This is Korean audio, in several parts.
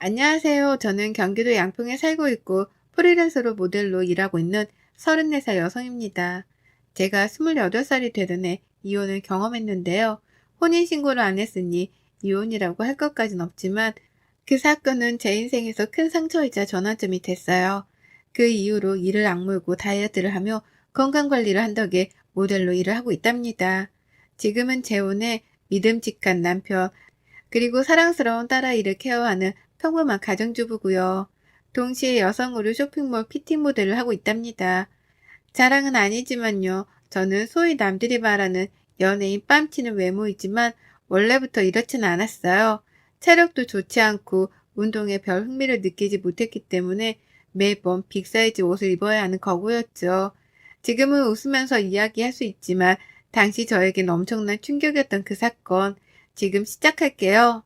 안녕하세요. 저는 경기도 양평에 살고 있고 프리랜서로 모델로 일하고 있는 34살 여성입니다. 제가 28살이 되던 해 이혼을 경험했는데요. 혼인신고를 안 했으니 이혼이라고 할 것까진 없지만 그 사건은 제 인생에서 큰 상처이자 전환점이 됐어요. 그 이후로 이를 악물고 다이어트를 하며 건강관리를 한 덕에 모델로 일을 하고 있답니다. 지금은 재혼해 믿음직한 남편, 그리고 사랑스러운 딸아이를 케어하는 평범한 가정주부고요. 동시에 여성의류 쇼핑몰 피팅 모델을 하고 있답니다. 자랑은 아니지만요. 저는 소위 남들이 말하는 연예인 뺨치는 외모이지만 원래부터 이렇지는 않았어요. 체력도 좋지 않고 운동에 별 흥미를 느끼지 못했기 때문에 매번 빅사이즈 옷을 입어야 하는 거구였죠. 지금은 웃으면서 이야기할 수 있지만 당시 저에겐 엄청난 충격이었던 그 사건. 지금 시작할게요.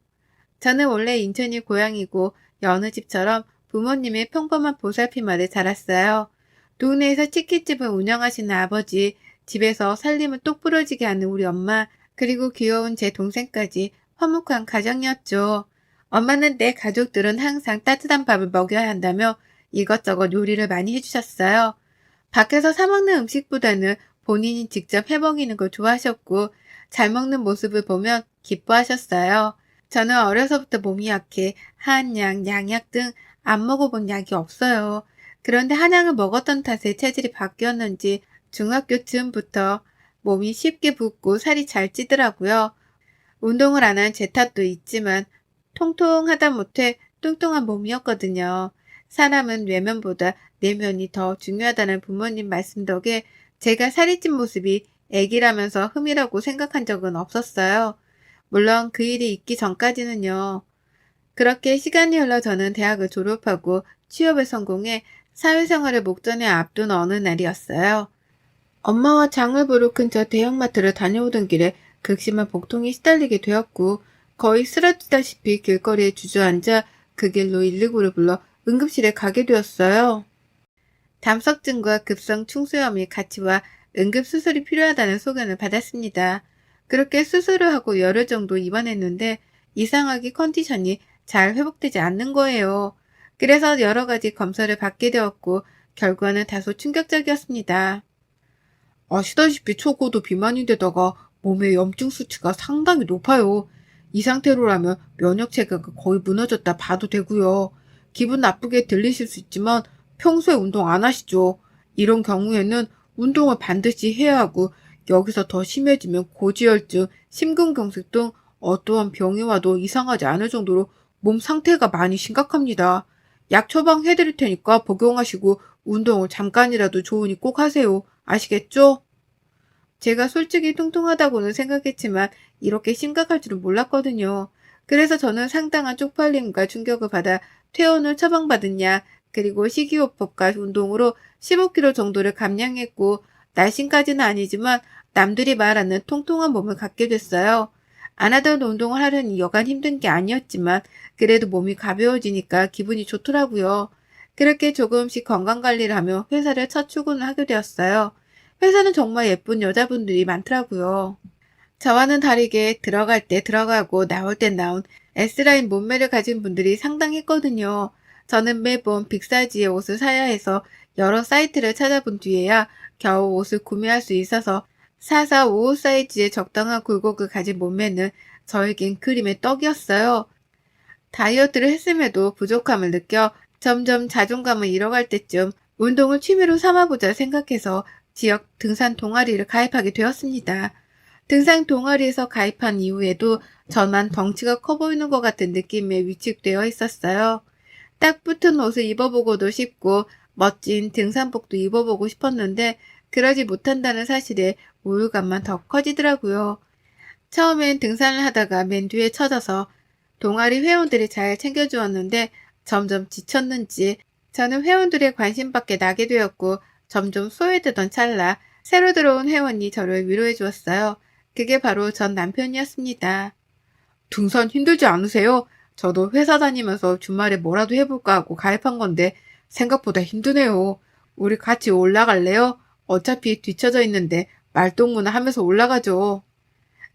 저는 원래 인천이 고향이고 여느 집처럼 부모님의 평범한 보살핌 아래 자랐어요. 동네에서 치킨집을 운영하시는 아버지, 집에서 살림을 똑부러지게 하는 우리 엄마, 그리고 귀여운 제 동생까지 화목한 가정이었죠. 엄마는 내 가족들은 항상 따뜻한 밥을 먹여야 한다며 이것저것 요리를 많이 해주셨어요. 밖에서 사 먹는 음식보다는 본인이 직접 해 먹이는 걸 좋아하셨고 잘 먹는 모습을 보면 기뻐하셨어요. 저는 어려서부터 몸이 약해 한약, 양약 등 안 먹어본 약이 없어요. 그런데 한약을 먹었던 탓에 체질이 바뀌었는지 중학교 즈음부터 몸이 쉽게 붓고 살이 잘 찌더라고요. 운동을 안 한 제 탓도 있지만 통통하다 못해 뚱뚱한 몸이었거든요. 사람은 외면보다 내면이 더 중요하다는 부모님 말씀 덕에 제가 살이 찐 모습이 애기라면서 흠이라고 생각한 적은 없었어요. 물론 그 일이 있기 전까지는요. 그렇게 시간이 흘러 저는 대학을 졸업하고 취업에 성공해 사회생활을 목전에 앞둔 어느 날이었어요. 엄마와 장을 보러 근처 대형마트를 다녀오던 길에 극심한 복통에 시달리게 되었고 거의 쓰러지다시피 길거리에 주저앉아 그 길로 119를 불러 응급실에 가게 되었어요. 담석증과 급성 충수염이 같이 와 응급수술이 필요하다는 소견을 받았습니다. 그렇게 수술을 하고 열흘 정도 입원했는데 이상하게 컨디션이 잘 회복되지 않는 거예요. 그래서 여러 가지 검사를 받게 되었고 결과는 다소 충격적이었습니다. 아시다시피 초고도 비만인데다가 몸의 염증 수치가 상당히 높아요. 이 상태로라면 면역 체계가 거의 무너졌다 봐도 되고요. 기분 나쁘게 들리실 수 있지만 평소에 운동 안 하시죠? 이런 경우에는 운동을 반드시 해야 하고 여기서 더 심해지면 고지혈증, 심근경색 등 어떠한 병이 와도 이상하지 않을 정도로 몸 상태가 많이 심각합니다. 약 처방해드릴 테니까 복용하시고 운동을 잠깐이라도 좋으니 꼭 하세요. 아시겠죠? 제가 솔직히 뚱뚱하다고는 생각했지만 이렇게 심각할 줄은 몰랐거든요. 그래서 저는 상당한 쪽팔림과 충격을 받아 퇴원을 처방받은 약, 그리고 식이요법과 운동으로 15kg 정도를 감량했고 날씬까지는 아니지만 남들이 말하는 통통한 몸을 갖게 됐어요. 안 하던 운동을 하려니 여간 힘든 게 아니었지만 그래도 몸이 가벼워지니까 기분이 좋더라고요. 그렇게 조금씩 건강관리를 하며 회사를 첫 출근을 하게 되었어요. 회사는 정말 예쁜 여자분들이 많더라고요. 저와는 다르게 들어갈 때 들어가고 나올 때 나온 S라인 몸매를 가진 분들이 상당했거든요. 저는 매번 빅사이즈의 옷을 사야 해서 여러 사이트를 찾아본 뒤에야 겨우 옷을 구매할 수 있어서 44, 55 사이즈의 적당한 굴곡을 가진 몸매는 저에겐 그림의 떡이었어요. 다이어트를 했음에도 부족함을 느껴 점점 자존감을 잃어갈 때쯤 운동을 취미로 삼아보자 생각해서 지역 등산 동아리를 가입하게 되었습니다. 등산 동아리에서 가입한 이후에도 저만 덩치가 커 보이는 것 같은 느낌에 위축되어 있었어요. 딱 붙은 옷을 입어보고도 싶고 멋진 등산복도 입어보고 싶었는데 그러지 못한다는 사실에 우울감만 더 커지더라고요. 처음엔 등산을 하다가 맨 뒤에 처져서 동아리 회원들이 잘 챙겨주었는데 점점 지쳤는지 저는 회원들의 관심밖에 나게 되었고 점점 소외되던 찰나 새로 들어온 회원이 저를 위로해 주었어요. 그게 바로 전 남편이었습니다. 등산 힘들지 않으세요? 저도 회사 다니면서 주말에 뭐라도 해볼까 하고 가입한 건데 생각보다 힘드네요. 우리 같이 올라갈래요? 어차피 뒤쳐져 있는데 말동무나 하면서 올라가죠.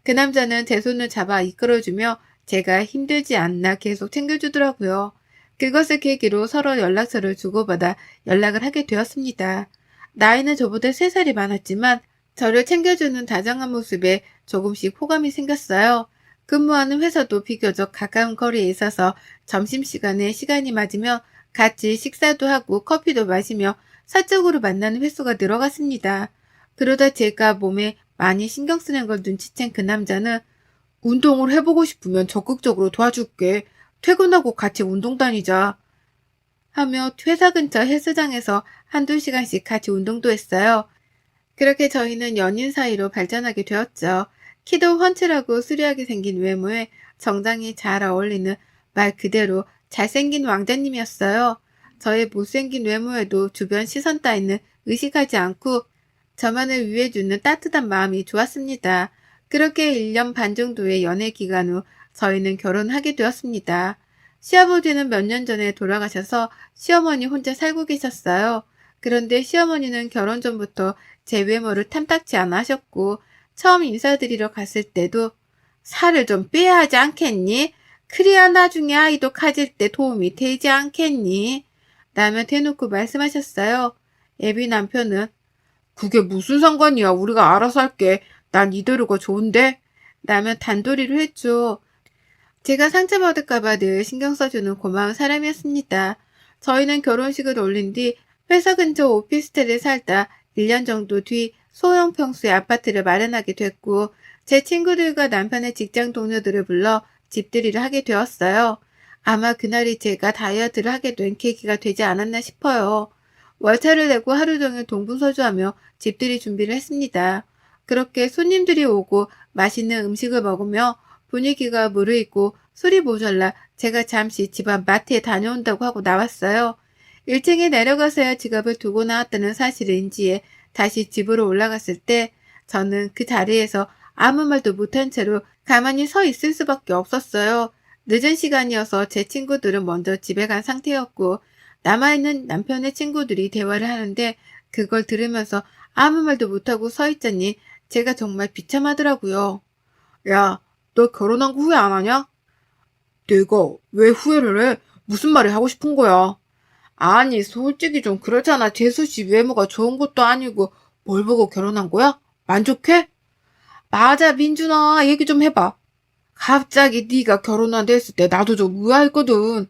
그 남자는 제 손을 잡아 이끌어주며 제가 힘들지 않나 계속 챙겨주더라고요. 그것을 계기로 서로 연락처를 주고받아 연락을 하게 되었습니다. 나이는 저보다 3살이 많았지만 저를 챙겨주는 다정한 모습에 조금씩 호감이 생겼어요. 근무하는 회사도 비교적 가까운 거리에 있어서 점심시간에 시간이 맞으며 같이 식사도 하고 커피도 마시며 사적으로 만나는 횟수가 늘어갔습니다. 그러다 제가 몸에 많이 신경 쓰는 걸 눈치챈 그 남자는 운동을 해보고 싶으면 적극적으로 도와줄게. 퇴근하고 같이 운동 다니자. 하며 회사 근처 헬스장에서 한두 시간씩 같이 운동도 했어요. 그렇게 저희는 연인 사이로 발전하게 되었죠. 키도 훤칠하고 수려하게 생긴 외모에 정장이 잘 어울리는 말 그대로 잘생긴 왕자님이었어요. 저의 못생긴 외모에도 주변 시선 따위는 의식하지 않고 저만을 위해주는 따뜻한 마음이 좋았습니다. 그렇게 1년 반 정도의 연애 기간 후 저희는 결혼하게 되었습니다. 시아버지는 몇 년 전에 돌아가셔서 시어머니 혼자 살고 계셨어요. 그런데 시어머니는 결혼 전부터 제 외모를 탐탁치 않아 하셨고 처음 인사드리러 갔을 때도 살을 좀 빼야 하지 않겠니? 그래야 나중에 아이도 가질 때 도움이 되지 않겠니? 라며 대놓고 말씀하셨어요. 애비 남편은 그게 무슨 상관이야. 우리가 알아서 할게. 난 이대로가 좋은데? 라며 단도리를 했죠. 제가 상처받을까봐 늘 신경 써주는 고마운 사람이었습니다. 저희는 결혼식을 올린 뒤 회사 근처 오피스텔에 살다 1년 정도 뒤 소형 평수의 아파트를 마련하게 됐고 제 친구들과 남편의 직장 동료들을 불러 집들이를 하게 되었어요. 아마 그날이 제가 다이어트를 하게 된 계기가 되지 않았나 싶어요. 월차를 내고 하루 종일 동분서주하며 집들이 준비를 했습니다. 그렇게 손님들이 오고 맛있는 음식을 먹으며 분위기가 무르익고 술이 모자라 제가 잠시 집 앞 마트에 다녀온다고 하고 나왔어요. 1층에 내려가서야 지갑을 두고 나왔다는 사실을 인지해 다시 집으로 올라갔을 때 저는 그 자리에서 아무 말도 못한 채로 가만히 서 있을 수밖에 없었어요. 늦은 시간이어서 제 친구들은 먼저 집에 간 상태였고 남아있는 남편의 친구들이 대화를 하는데 그걸 들으면서 아무 말도 못하고 서 있자니 제가 정말 비참하더라고요. 야, 너 결혼한 거 후회 안 하냐? 내가 왜 후회를 해? 무슨 말이 하고 싶은 거야? 아니, 솔직히 좀 그렇잖아. 재수 씨 외모가 좋은 것도 아니고 뭘 보고 결혼한 거야? 만족해? 맞아, 민준아. 얘기 좀 해봐. 갑자기 네가 결혼한다 했을 때 나도 좀 의아했거든.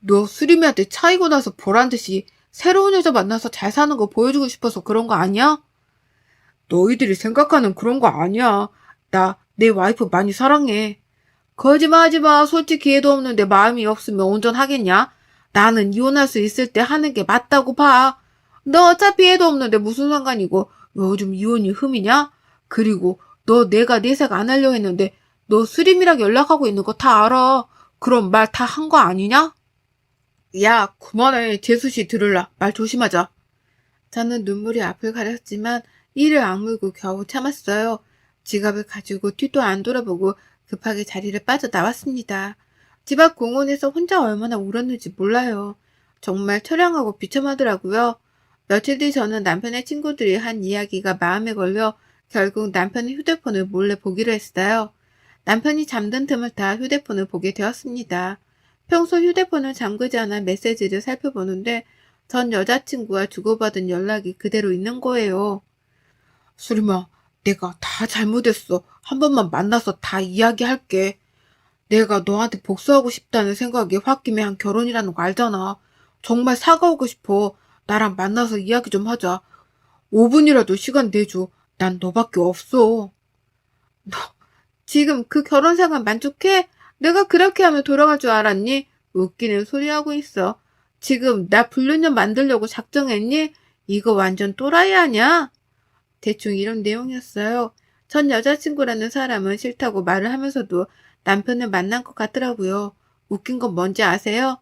너 수림이한테 차이고 나서 보란듯이 새로운 여자 만나서 잘 사는 거 보여주고 싶어서 그런 거 아니야? 너희들이 생각하는 그런 거 아니야. 나 내 와이프 많이 사랑해. 거짓말하지 마. 솔직히 애도 없는데 마음이 없으면 온전하겠냐? 나는 이혼할 수 있을 때 하는 게 맞다고 봐. 너 어차피 애도 없는데 무슨 상관이고 요즘 이혼이 흠이냐? 그리고 너 내가 내색 안 하려 했는데 너 수림이랑 연락하고 있는 거 다 알아. 그럼 말 다 한 거 아니냐? 야, 그만해. 재수씨 들을라. 말 조심하자. 저는 눈물이 앞을 가렸지만 이를 악물고 겨우 참았어요. 지갑을 가지고 뒤도 안 돌아보고 급하게 자리를 빠져나왔습니다. 집 앞 공원에서 혼자 얼마나 울었는지 몰라요. 정말 처량하고 비참하더라고요. 며칠 뒤 저는 남편의 친구들이 한 이야기가 마음에 걸려 결국 남편의 휴대폰을 몰래 보기로 했어요. 남편이 잠든 틈을 타 휴대폰을 보게 되었습니다. 평소 휴대폰을 잠그지 않아 메시지를 살펴보는데 전 여자친구와 주고받은 연락이 그대로 있는 거예요. 수림아, 내가 다 잘못했어. 한 번만 만나서 다 이야기할게. 내가 너한테 복수하고 싶다는 생각에 홧김에 한 결혼이라는 거 알잖아. 정말 사과하고 싶어. 나랑 만나서 이야기 좀 하자. 5분이라도 시간 내줘. 난 너밖에 없어. 너 지금 그 결혼 생활 만족해? 내가 그렇게 하면 돌아갈 줄 알았니? 웃기는 소리 하고 있어. 지금 나 불륜녀 만들려고 작정했니? 이거 완전 또라이 아냐? 대충 이런 내용이었어요. 전 여자친구라는 사람은 싫다고 말을 하면서도 남편을 만난 것 같더라고요. 웃긴 건 뭔지 아세요?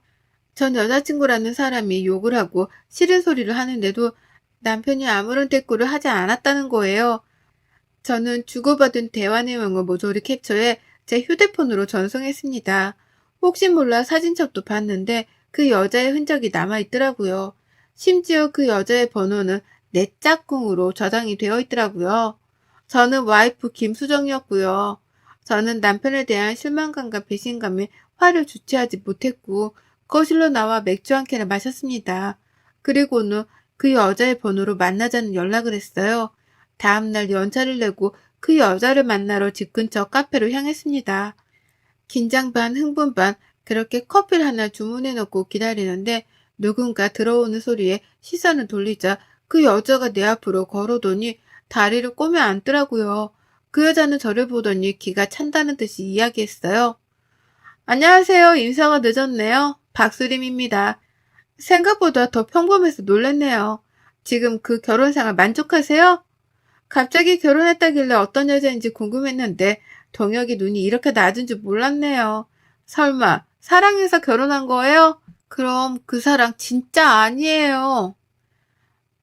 전 여자친구라는 사람이 욕을 하고 싫은 소리를 하는데도 남편이 아무런 대꾸를 하지 않았다는 거예요. 저는 주고받은 대화 내용을 모조리 캡처해 제 휴대폰으로 전송했습니다. 혹시 몰라 사진첩도 봤는데 그 여자의 흔적이 남아있더라고요. 심지어 그 여자의 번호는 내 짝꿍으로 저장이 되어 있더라고요. 저는 와이프 김수정이었고요. 저는 남편에 대한 실망감과 배신감에 화를 주체하지 못했고 거실로 나와 맥주 한 캔을 마셨습니다. 그리고는 그 여자의 번호로 만나자는 연락을 했어요. 다음날 연차를 내고 그 여자를 만나러 집 근처 카페로 향했습니다. 긴장 반 흥분 반 그렇게 커피를 하나 주문해 놓고 기다리는데 누군가 들어오는 소리에 시선을 돌리자 그 여자가 내 앞으로 걸어오더니 다리를 꼬며 앉더라고요. 그 여자는 저를 보더니 기가 찬다는 듯이 이야기했어요. 안녕하세요. 인사가 늦었네요. 박수림입니다. 생각보다 더 평범해서 놀랐네요. 지금 그 결혼 생활 만족하세요? 갑자기 결혼했다길래 어떤 여자인지 궁금했는데 동혁이 눈이 이렇게 낮은 줄 몰랐네요. 설마 사랑해서 결혼한 거예요? 그럼 그 사랑 진짜 아니에요.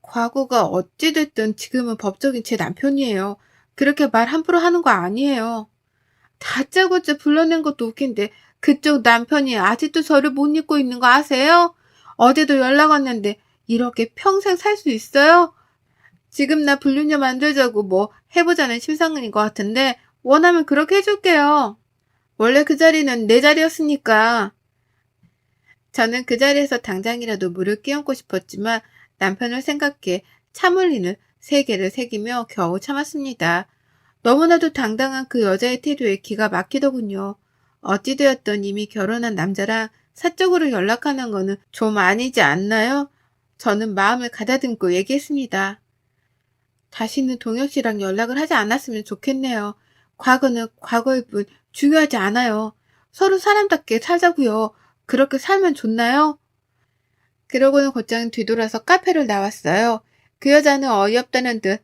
과거가 어찌됐든 지금은 법적인 제 남편이에요. 그렇게 말 함부로 하는 거 아니에요. 다짜고짜 불러낸 것도 웃긴데 그쪽 남편이 아직도 저를 못 잊고 있는 거 아세요? 어제도 연락 왔는데 이렇게 평생 살 수 있어요? 지금 나 불륜녀 만들자고 뭐 해보자는 심상근인 것 같은데 원하면 그렇게 해줄게요. 원래 그 자리는 내 자리였으니까. 저는 그 자리에서 당장이라도 물을 끼얹고 싶었지만 남편을 생각해 참을리는 세개를 새기며 겨우 참았습니다. 너무나도 당당한 그 여자의 태도에 기가 막히더군요. 어찌되었든 이미 결혼한 남자랑 사적으로 연락하는 거는 좀 아니지 않나요? 저는 마음을 가다듬고 얘기했습니다. 다시는 동혁 씨랑 연락을 하지 않았으면 좋겠네요. 과거는 과거일 뿐 중요하지 않아요. 서로 사람답게 살자고요. 그렇게 살면 좋나요? 그러고는 곧장 뒤돌아서 카페를 나왔어요. 그 여자는 어이없다는 듯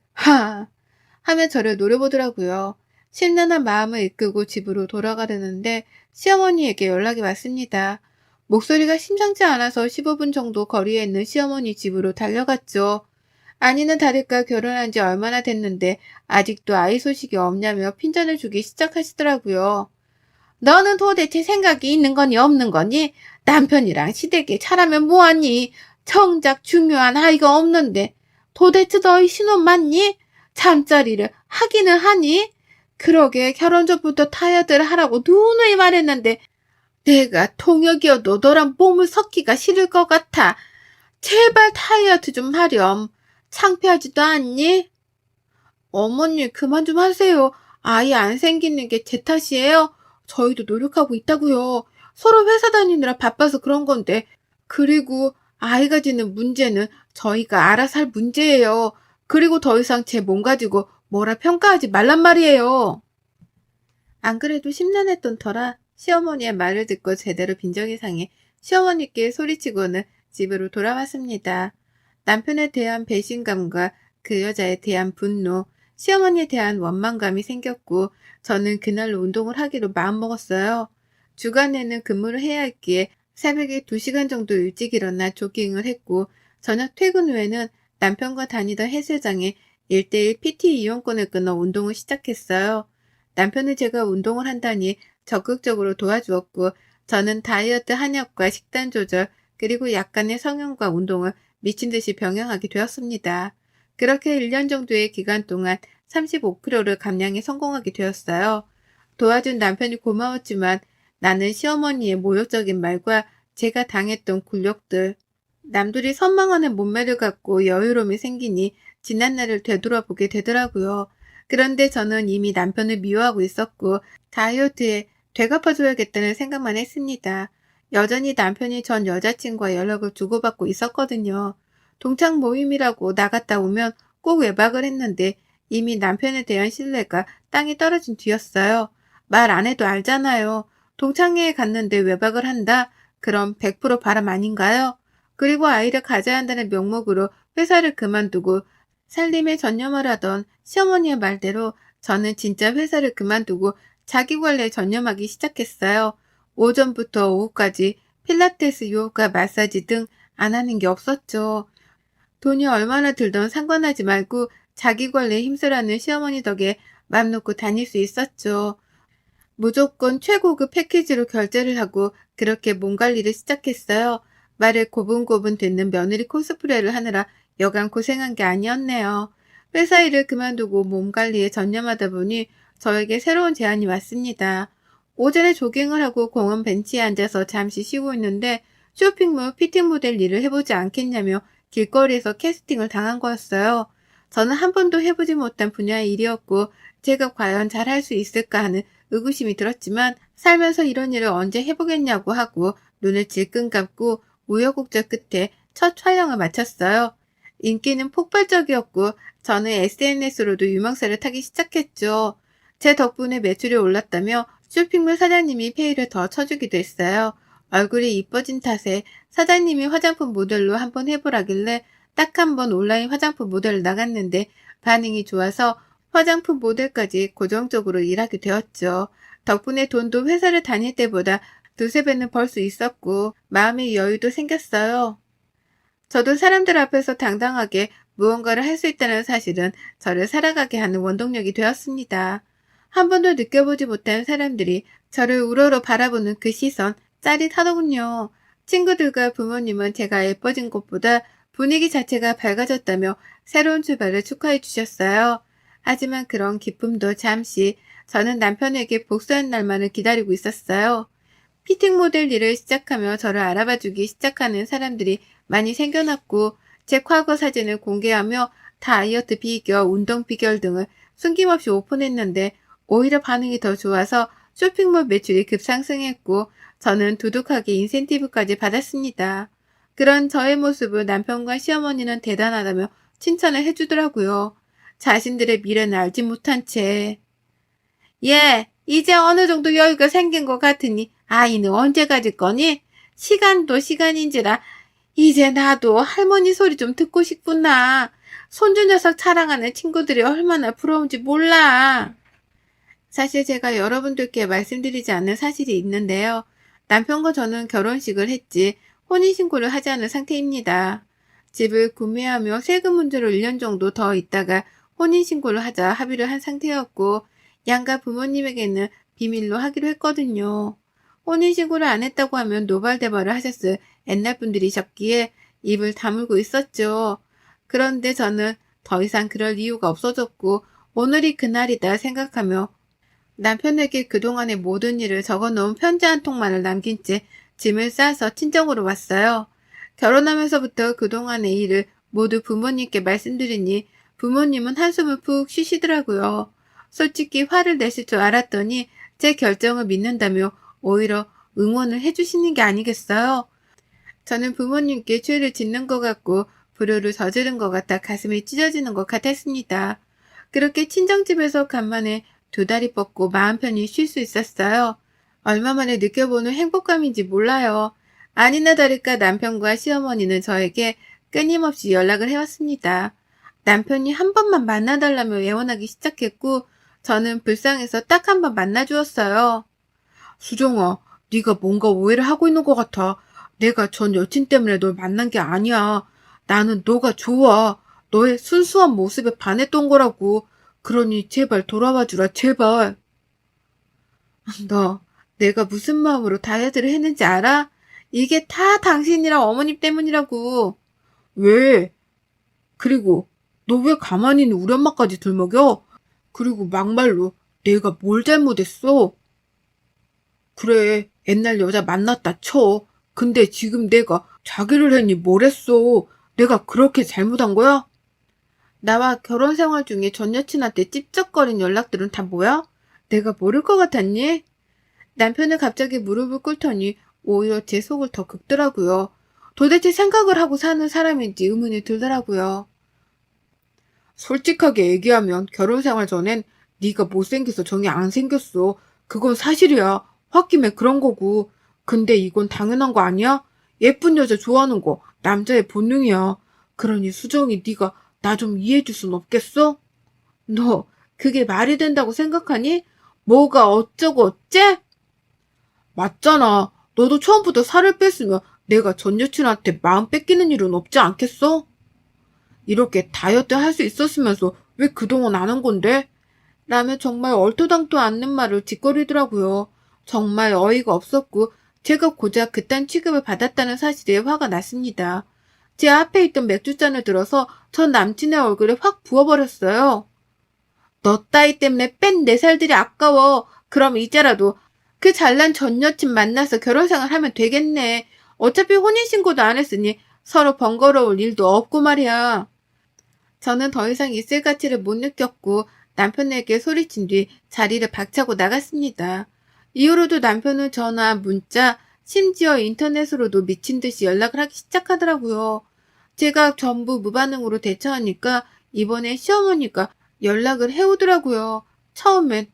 하며 저를 노려보더라고요. 심란한 마음을 이끌고 집으로 돌아가려는데 시어머니에게 연락이 왔습니다. 목소리가 심상치 않아서 15분 정도 거리에 있는 시어머니 집으로 달려갔죠. 아니는 다를까 결혼한 지 얼마나 됐는데 아직도 아이 소식이 없냐며 핀잔을 주기 시작하시더라고요. 너는 도대체 생각이 있는 거니 없는 거니? 남편이랑 시댁에 차라면 뭐하니? 정작 중요한 아이가 없는데 도대체 너희 신혼 맞니? 잠자리를 하기는 하니? 그러게 결혼 전부터 다이어트를 하라고 누누이 말했는데 내가 통역이어도 너랑 몸을 섞기가 싫을 것 같아. 제발 다이어트 좀 하렴. 창피하지도 않니? 어머니 그만 좀 하세요. 아이 안 생기는 게 제 탓이에요? 저희도 노력하고 있다고요. 서로 회사 다니느라 바빠서 그런 건데. 그리고 아이가 지는 문제는 저희가 알아서 할 문제예요. 그리고 더 이상 제 몸 가지고 뭐라 평가하지 말란 말이에요. 안 그래도 심란했던 터라 시어머니의 말을 듣고 제대로 빈정이 상해 시어머니께 소리치고는 집으로 돌아왔습니다. 남편에 대한 배신감과 그 여자에 대한 분노, 시어머니에 대한 원망감이 생겼고 저는 그날로 운동을 하기로 마음먹었어요. 주간에는 근무를 해야 했기에 새벽에 2시간 정도 일찍 일어나 조깅을 했고 저녁 퇴근 후에는 남편과 다니던 헬스장에 1:1 PT 이용권을 끊어 운동을 시작했어요. 남편은 제가 운동을 한다니 적극적으로 도와주었고 저는 다이어트 한약과 식단 조절 그리고 약간의 성형과 운동을 미친 듯이 병행하게 되었습니다. 그렇게 1년 정도의 기간 동안 35kg를 감량에 성공하게 되었어요. 도와준 남편이 고마웠지만 나는 시어머니의 모욕적인 말과 제가 당했던 굴욕들, 남들이 선망하는 몸매를 갖고 여유로움이 생기니 지난날을 되돌아보게 되더라고요. 그런데 저는 이미 남편을 미워하고 있었고 다이어트에 되갚아줘야겠다는 생각만 했습니다. 여전히 남편이 전 여자친구와 연락을 주고받고 있었거든요. 동창 모임이라고 나갔다 오면 꼭 외박을 했는데 이미 남편에 대한 신뢰가 땅이 떨어진 뒤였어요. 말 안 해도 알잖아요. 동창회에 갔는데 외박을 한다? 그럼 100% 바람 아닌가요? 그리고 아이를 가져야 한다는 명목으로 회사를 그만두고 살림에 전념을 하던 시어머니의 말대로 저는 진짜 회사를 그만두고 자기관리에 전념하기 시작했어요. 오전부터 오후까지 필라테스, 요가, 마사지 등 안 하는 게 없었죠. 돈이 얼마나 들던 상관하지 말고 자기관리에 힘쓰라는 시어머니 덕에 맘 놓고 다닐 수 있었죠. 무조건 최고급 패키지로 결제를 하고 그렇게 몸 관리를 시작했어요. 말을 고분고분 듣는 며느리 코스프레를 하느라 여간 고생한 게 아니었네요. 회사 일을 그만두고 몸 관리에 전념하다 보니 저에게 새로운 제안이 왔습니다. 오전에 조깅을 하고 공원 벤치에 앉아서 잠시 쉬고 있는데 쇼핑몰 피팅 모델 일을 해보지 않겠냐며 길거리에서 캐스팅을 당한 거였어요. 저는 한 번도 해보지 못한 분야의 일이었고 제가 과연 잘할 수 있을까 하는 의구심이 들었지만 살면서 이런 일을 언제 해보겠냐고 하고 눈을 질끈 감고 우여곡절 끝에 첫 촬영을 마쳤어요. 인기는 폭발적이었고 저는 SNS로도 유명세를 타기 시작했죠. 제 덕분에 매출이 올랐다며 쇼핑몰 사장님이 페이를 더 쳐주기도 했어요. 얼굴이 이뻐진 탓에 사장님이 화장품 모델로 한번 해보라길래 딱 한 번 온라인 화장품 모델을 나갔는데 반응이 좋아서 화장품 모델까지 고정적으로 일하게 되었죠. 덕분에 돈도 회사를 다닐 때보다 두세 배는 벌 수 있었고 마음의 여유도 생겼어요. 저도 사람들 앞에서 당당하게 무언가를 할 수 있다는 사실은 저를 살아가게 하는 원동력이 되었습니다. 한 번도 느껴보지 못한 사람들이 저를 우러러 바라보는 그 시선 짜릿하더군요. 친구들과 부모님은 제가 예뻐진 것보다 분위기 자체가 밝아졌다며 새로운 출발을 축하해 주셨어요. 하지만 그런 기쁨도 잠시 저는 남편에게 복수한 날만을 기다리고 있었어요. 피팅 모델 일을 시작하며 저를 알아봐주기 시작하는 사람들이 많이 생겨났고 제 과거 사진을 공개하며 다이어트 비결, 운동 비결 등을 숨김없이 오픈했는데 오히려 반응이 더 좋아서 쇼핑몰 매출이 급상승했고 저는 두둑하게 인센티브까지 받았습니다. 그런 저의 모습을 남편과 시어머니는 대단하다며 칭찬을 해주더라고요. 자신들의 미래는 알지 못한 채. 예, 이제 어느 정도 여유가 생긴 것 같으니 아이는 언제 가질 거니? 시간도 시간인지라 이제 나도 할머니 소리 좀 듣고 싶구나. 손주 녀석 자랑하는 친구들이 얼마나 부러운지 몰라. 사실 제가 여러분들께 말씀드리지 않는 사실이 있는데요. 남편과 저는 결혼식을 했지 혼인신고를 하지 않은 상태입니다. 집을 구매하며 세금 문제로 1년 정도 더 있다가 혼인신고를 하자 합의를 한 상태였고 양가 부모님에게는 비밀로 하기로 했거든요. 혼인신고를 안 했다고 하면 노발대발을 하셨을 옛날 분들이셨기에 입을 다물고 있었죠. 그런데 저는 더 이상 그럴 이유가 없어졌고 오늘이 그날이다 생각하며 남편에게 그동안의 모든 일을 적어놓은 편지 한 통만을 남긴 채 짐을 싸서 친정으로 왔어요. 결혼하면서부터 그동안의 일을 모두 부모님께 말씀드리니 부모님은 한숨을 푹 쉬시더라고요. 솔직히 화를 내실 줄 알았더니 제 결정을 믿는다며 오히려 응원을 해주시는 게 아니겠어요? 저는 부모님께 죄를 짓는 것 같고 불효를 저지른 것 같아 가슴이 찢어지는 것 같았습니다. 그렇게 친정집에서 간만에 두 다리 뻗고 마음 편히 쉴 수 있었어요. 얼마 만에 느껴보는 행복감인지 몰라요. 아니나 다를까 남편과 시어머니는 저에게 끊임없이 연락을 해왔습니다. 남편이 한 번만 만나달라며 애원하기 시작했고 저는 불쌍해서 딱 한 번 만나주었어요. 수정아, 네가 뭔가 오해를 하고 있는 것 같아. 내가 전 여친 때문에 널 만난 게 아니야. 나는 너가 좋아. 너의 순수한 모습에 반했던 거라고. 그러니 제발 돌아와 주라, 제발. 너, 내가 무슨 마음으로 다이어트를 했는지 알아? 이게 다 당신이랑 어머님 때문이라고. 왜? 그리고 너 왜 가만히 있는 우리 엄마까지 들먹여? 그리고 막말로 내가 뭘 잘못했어? 그래, 옛날 여자 만났다 쳐. 근데 지금 내가 자기를 했니 뭘 했어? 내가 그렇게 잘못한 거야? 나와 결혼 생활 중에 전 여친한테 찝쩍거린 연락들은 다 뭐야? 내가 모를 것 같았니? 남편은 갑자기 무릎을 꿇더니 오히려 제 속을 더 긁더라고요. 도대체 생각을 하고 사는 사람인지 의문이 들더라고요. 솔직하게 얘기하면 결혼 생활 전엔 네가 못생겨서 정이 안 생겼어. 그건 사실이야. 홧김에 그런 거고. 근데 이건 당연한 거 아니야? 예쁜 여자 좋아하는 거 남자의 본능이야. 그러니 수정이 네가 나 좀 이해해줄 순 없겠어? 너 그게 말이 된다고 생각하니? 뭐가 어쩌고 어째? 맞잖아. 너도 처음부터 살을 뺐으면 내가 전 여친한테 마음 뺏기는 일은 없지 않겠어? 이렇게 다이어트 할 수 있었으면서 왜 그동안 안 한 건데? 라며 정말 얼토당토 않는 말을 짓거리더라고요. 정말 어이가 없었고 제가 고작 그딴 취급을 받았다는 사실에 화가 났습니다. 제 앞에 있던 맥주잔을 들어서 전 남친의 얼굴에 확 부어버렸어요. 너 따위 때문에 뺀 내 살들이 아까워. 그럼 이제라도 그 잘난 전 여친 만나서 결혼생활 하면 되겠네. 어차피 혼인신고도 안 했으니 서로 번거로울 일도 없고 말이야. 저는 더 이상 있을 가치를 못 느꼈고 남편에게 소리친 뒤 자리를 박차고 나갔습니다. 이후로도 남편은 전화, 문자, 심지어 인터넷으로도 미친 듯이 연락을 하기 시작하더라고요. 제가 전부 무반응으로 대처하니까 이번에 시어머니가 연락을 해오더라고요. 처음엔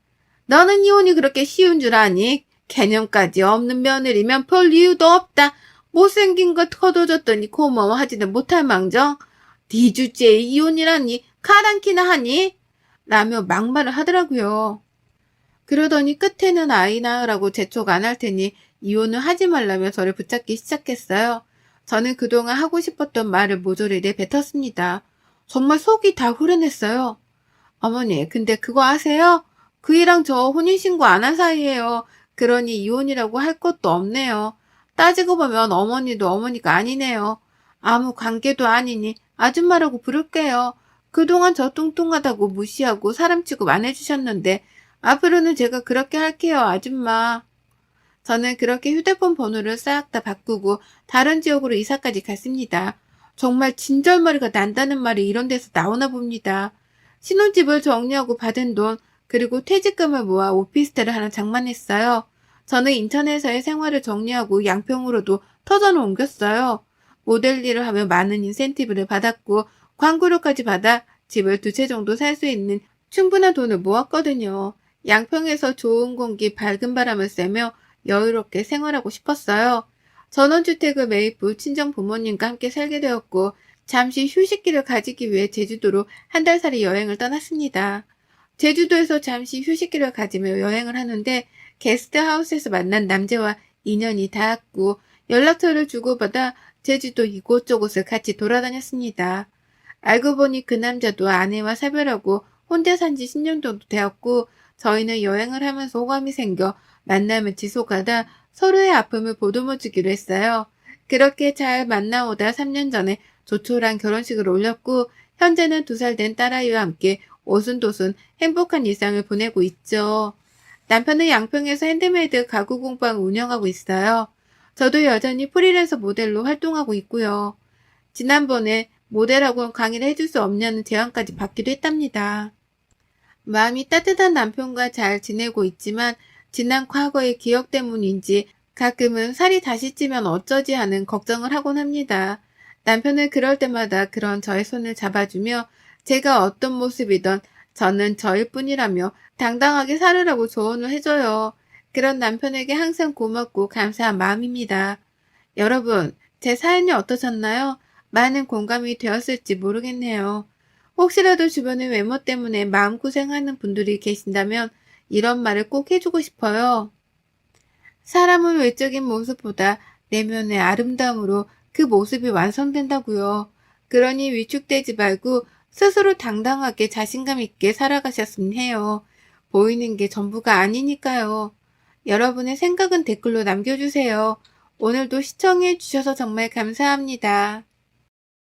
너는 이혼이 그렇게 쉬운 줄 아니? 개념까지 없는 며느리면 별 이유도 없다. 못생긴 거 터둬줬더니 고마워하지는 못할 망정. 네 주제에 이혼이라니 가랑키나 하니? 라며 막말을 하더라고요. 그러더니 끝에는 아이 낳으라고 재촉 안 할 테니 이혼을 하지 말라며 저를 붙잡기 시작했어요. 저는 그동안 하고 싶었던 말을 모조리 내뱉었습니다. 정말 속이 다 후련했어요. 어머니, 근데 그거 아세요? 그이랑 저 혼인신고 안 한 사이예요. 그러니 이혼이라고 할 것도 없네요. 따지고 보면 어머니도 어머니가 아니네요. 아무 관계도 아니니 아줌마라고 부를게요. 그동안 저 뚱뚱하다고 무시하고 사람 취급 안 해주셨는데 앞으로는 제가 그렇게 할게요, 아줌마. 저는 그렇게 휴대폰 번호를 싹 다 바꾸고 다른 지역으로 이사까지 갔습니다. 정말 진절머리가 난다는 말이 이런 데서 나오나 봅니다. 신혼집을 정리하고 받은 돈, 그리고 퇴직금을 모아 오피스텔을 하나 장만했어요. 저는 인천에서의 생활을 정리하고 양평으로도 터전을 옮겼어요. 모델 일을 하며 많은 인센티브를 받았고 광고료까지 받아 집을 2채 정도 살 수 있는 충분한 돈을 모았거든요. 양평에서 좋은 공기, 밝은 바람을 쐬며 여유롭게 생활하고 싶었어요. 전원주택을 매입 후 친정 부모님과 함께 살게 되었고 잠시 휴식기를 가지기 위해 제주도로 1달살이 여행을 떠났습니다. 제주도에서 잠시 휴식기를 가지며 여행을 하는데 게스트하우스에서 만난 남자와 인연이 닿았고 연락처를 주고받아 제주도 이곳저곳을 같이 돌아다녔습니다. 알고 보니 그 남자도 아내와 사별하고 혼자 산 지 10년 정도 되었고 저희는 여행을 하면서 호감이 생겨 만남을 지속하다 서로의 아픔을 보듬어주기로 했어요. 그렇게 잘 만나오다 3년 전에 조촐한 결혼식을 올렸고 현재는 2살 된 딸아이와 함께 오순도순 행복한 일상을 보내고 있죠. 남편은 양평에서 핸드메이드 가구 공방을 운영하고 있어요. 저도 여전히 프리랜서 모델로 활동하고 있고요. 지난번에 모델학원 강의를 해줄 수 없냐는 제안까지 받기도 했답니다. 마음이 따뜻한 남편과 잘 지내고 있지만 지난 과거의 기억 때문인지 가끔은 살이 다시 찌면 어쩌지 하는 걱정을 하곤 합니다. 남편은 그럴 때마다 그런 저의 손을 잡아주며 제가 어떤 모습이든 저는 저일 뿐이라며 당당하게 살으라고 조언을 해줘요. 그런 남편에게 항상 고맙고 감사한 마음입니다. 여러분, 제 사연이 어떠셨나요? 많은 공감이 되었을지 모르겠네요. 혹시라도 주변의 외모 때문에 마음고생하는 분들이 계신다면 이런 말을 꼭 해주고 싶어요. 사람은 외적인 모습보다 내면의 아름다움으로 그 모습이 완성된다고요. 그러니 위축되지 말고 스스로 당당하게 자신감 있게 살아가셨으면 해요. 보이는 게 전부가 아니니까요. 여러분의 생각은 댓글로 남겨주세요. 오늘도 시청해 주셔서 정말 감사합니다.